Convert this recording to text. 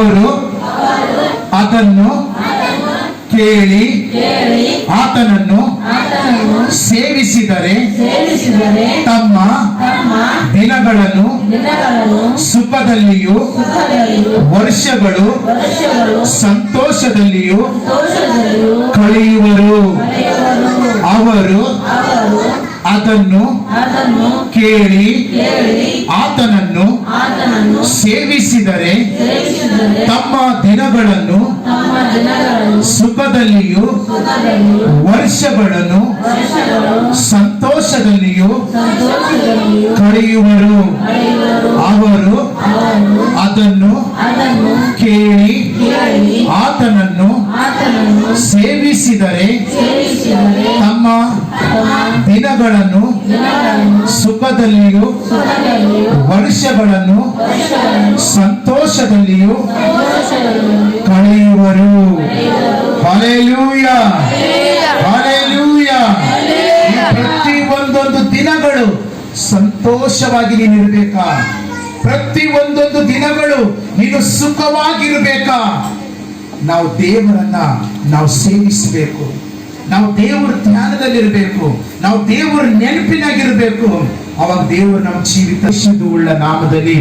ಅವರು ಅದನ್ನು ಕೇಳಿ ಆತನನ್ನು ಸೇವಿಸಿದರೆ ತಮ್ಮ ದಿನಗಳನ್ನು ಸುಖದಲ್ಲಿಯೂ ವರ್ಷಗಳು ಸಂತೋಷದಲ್ಲಿಯೂ ಕಳೆಯುವರು. ಅವರು ಅದನ್ನು ಕೇಳಿ ಆತನನ್ನು ಸೇವಿಸಿದರೆ ತಮ್ಮ ದಿನಗಳನ್ನು ಸುಖದಲ್ಲಿಯೂ ವರ್ಷಗಳನ್ನು ಸಂತೋಷದಲ್ಲಿಯೂ ಕಳೆಯುವರು. ಅವರು ಅದನ್ನು ಕೇಳಿ ಆತನನ್ನು ಸೇವಿಸಿದರೆ ತಮ್ಮ ದಿನಗಳನ್ನು ಸುಖದಲ್ಲಿಯೂ ವರ್ಷಗಳನ್ನು ಸಂತೋಷದಲ್ಲಿಯೂ ಕಳೆಯುವರು. Hallelujah, hallelujah. ಪ್ರತಿ ಒಂದೊಂದು ದಿನಗಳು ಸಂತೋಷವಾಗಿ ನೀನಿರಬೇಕಾ? ಪ್ರತಿ ಒಂದೊಂದು ದಿನಗಳು ನೀನು ಸುಖವಾಗಿರಬೇಕಾ? ನಾವು ದೇವರನ್ನ ನಾವು ಸೇವಿಸಬೇಕು. ನಾವು ದೇವರ ಧ್ಯಾನದಲ್ಲಿರಬೇಕು. ನಾವು ದೇವರ ನೆನಪಿನಾಗಿರ್ಬೇಕು. ಅವಾಗ ದೇವರು ನಮ್ಮ ಜೀವಿತ ಉಳ್ಳ ನಾಮದಲ್ಲಿ